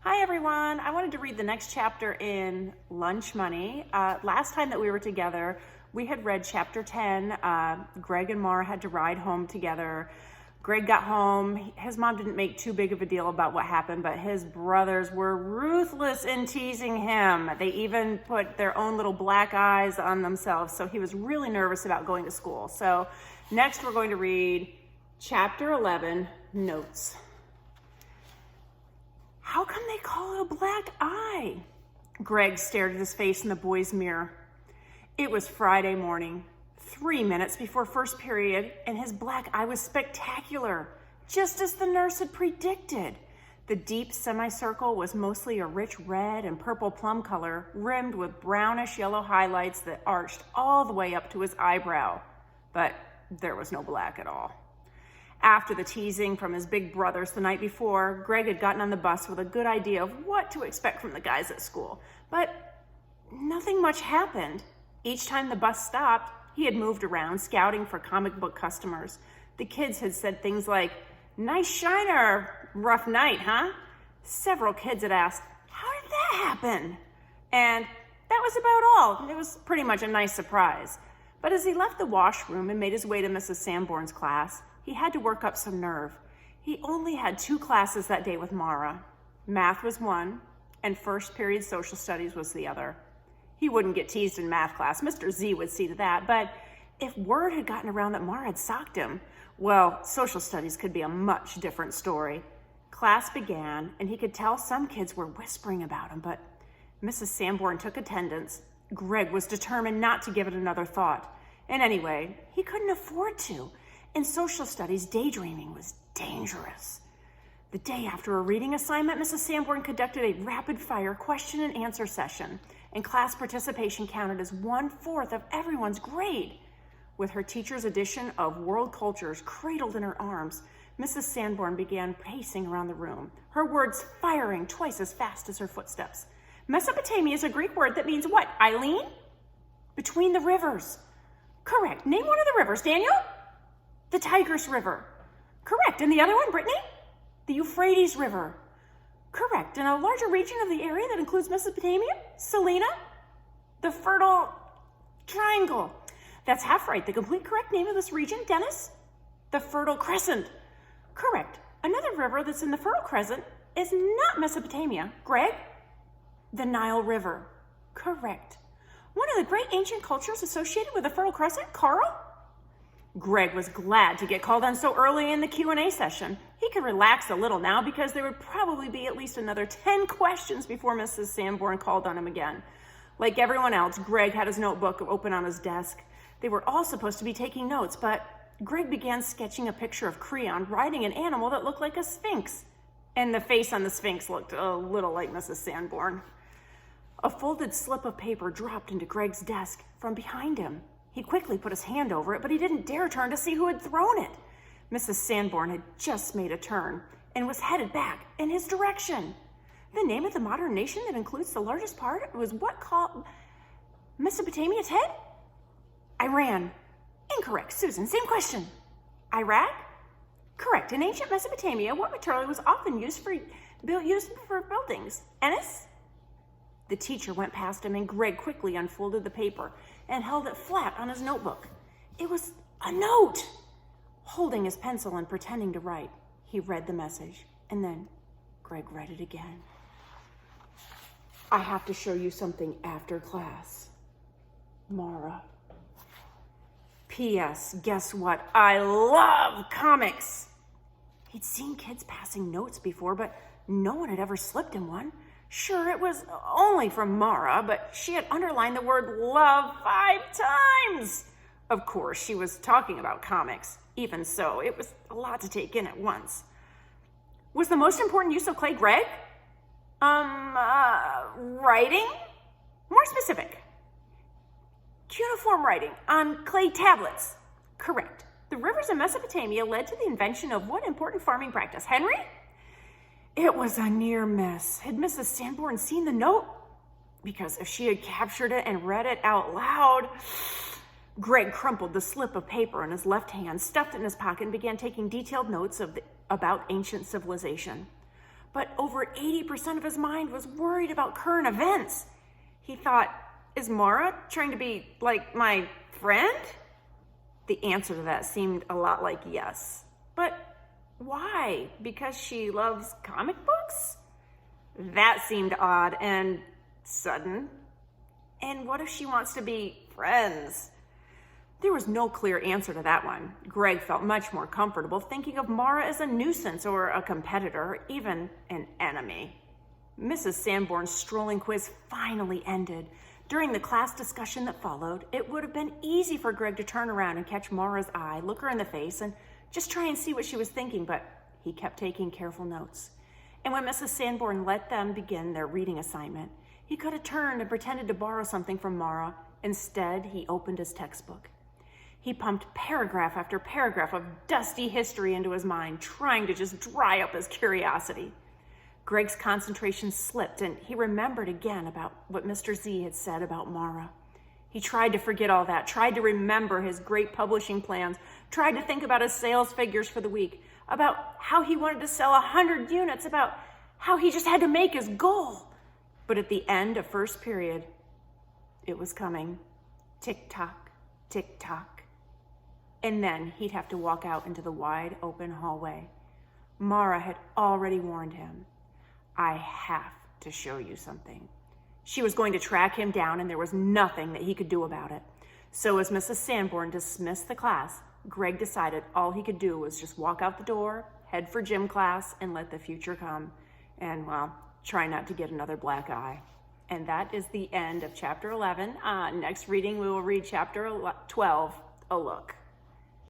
Hi everyone, I wanted to read the next chapter in Lunch Money. Last time that we were together, we had read chapter 10. Greg and Mara had to ride home together. Greg got home. His mom didn't make too big of a deal about what happened, but his brothers were ruthless in teasing him. They even put their own little black eyes on themselves, so he was really nervous about going to school. So next we're going to read chapter 11, Notes. How come they call it a black eye? Greg stared at his face in the boys' mirror. It was Friday morning, 3 minutes before first period, and his black eye was spectacular, just as the nurse had predicted. The deep semicircle was mostly a rich red and purple plum color, rimmed with brownish yellow highlights that arched all the way up to his eyebrow. But there was no black at all. After the teasing from his big brothers the night before, Greg had gotten on the bus with a good idea of what to expect from the guys at school. But nothing much happened. Each time the bus stopped, he had moved around, scouting for comic book customers. The kids had said things like, "Nice shiner, rough night, huh?" Several kids had asked, "How did that happen?" And that was about all. It was pretty much a nice surprise. But as he left the washroom and made his way to Mrs. Sanborn's class, he had to work up some nerve. He only had 2 classes that day with Mara. Math was one, and first period social studies was the other. He wouldn't get teased in math class. Mr. Z would see to that. But if word had gotten around that Mara had socked him, well, social studies could be a much different story. Class began, and he could tell some kids were whispering about him, but Mrs. Sanborn took attendance. Greg was determined not to give it another thought. And anyway, he couldn't afford to. In social studies, daydreaming was dangerous. The day after a reading assignment, Mrs. Sanborn conducted a rapid-fire question and answer session, and class participation counted as 1/4 of everyone's grade. With her teacher's edition of World Cultures cradled in her arms, Mrs. Sanborn began pacing around the room, her words firing twice as fast as her footsteps. Mesopotamia is a Greek word that means what, Eileen? Between the rivers. Correct. Name one of the rivers, Daniel. The Tigris River. Correct. And the other one, Brittany? The Euphrates River. Correct. And a larger region of the area that includes Mesopotamia? Selena? The Fertile Triangle. That's half right. The complete correct name of this region, Dennis? The Fertile Crescent. Correct. Another river that's in the Fertile Crescent is not Mesopotamia. Greg? The Nile River. Correct. One of the great ancient cultures associated with the Fertile Crescent, Carl? Greg was glad to get called on so early in the Q&A session. He could relax a little now because there would probably be at least another 10 questions before Mrs. Sanborn called on him again. Like everyone else, Greg had his notebook open on his desk. They were all supposed to be taking notes, but Greg began sketching a picture of Creon riding an animal that looked like a sphinx. And the face on the sphinx looked a little like Mrs. Sanborn. A folded slip of paper dropped into Greg's desk from behind him. He quickly put his hand over it, but he didn't dare turn to see who had thrown it. Mrs. Sanborn had just made a turn and was headed back in his direction. The name of the modern nation that includes the largest part was what called Mesopotamia's head? Iran. Incorrect. Susan, same question. Iraq? Correct. In ancient Mesopotamia, what material was often used for buildings? Ennis? The teacher went past him, and Greg quickly unfolded the paper and held it flat on his notebook. It was a note. Holding his pencil and pretending to write, he read the message, and then Greg read it again. "I have to show you something after class. Mara. P.S. Guess what? I love comics." He'd seen kids passing notes before, but no one had ever slipped him one. Sure, it was only from Mara, but she had underlined the word love 5 times. Of course, she was talking about comics. Even so, it was a lot to take in at once. Was the most important use of clay Greg? Writing? More specific. Cuneiform writing on clay tablets. Correct. The rivers of Mesopotamia led to the invention of what important farming practice? Henry? It was a near miss. Had Mrs. Sanborn seen the note? Because if she had captured it and read it out loud... Greg crumpled the slip of paper in his left hand, stuffed it in his pocket, and began taking detailed notes about ancient civilization. but over 80% of his mind was worried about current events. He thought, is Mara trying to be like my friend? The answer to that seemed a lot like yes. But why? Because she loves comic books? That seemed odd and sudden. And what if she wants to be friends? There was no clear answer to that one. Greg felt much more comfortable thinking of Mara as a nuisance or a competitor, or even an enemy. Mrs. Sanborn's strolling quiz finally ended. During the class discussion that followed, it would have been easy for Greg to turn around and catch Mara's eye, look her in the face, and just try and see what she was thinking, but he kept taking careful notes. And when Mrs. Sanborn let them begin their reading assignment, he could have turned and pretended to borrow something from Mara. Instead, he opened his textbook. He pumped paragraph after paragraph of dusty history into his mind, trying to just dry up his curiosity. Greg's concentration slipped, and he remembered again about what Mr. Z had said about Mara. He tried to forget all that, tried to remember his great publishing plans, tried to think about his sales figures for the week, about how he wanted to sell 100 units, about how he just had to make his goal. But at the end of first period, it was coming. Tick-tock, tick-tock. And then he'd have to walk out into the wide open hallway. Mara had already warned him. I have to show you something. She was going to track him down, and there was nothing that he could do about it. So as Mrs. Sanborn dismissed the class, Greg decided all he could do was just walk out the door, head for gym class, and let the future come. And, well, try not to get another black eye. And that is the end of chapter 11. Next reading, we will read chapter 12, A Look.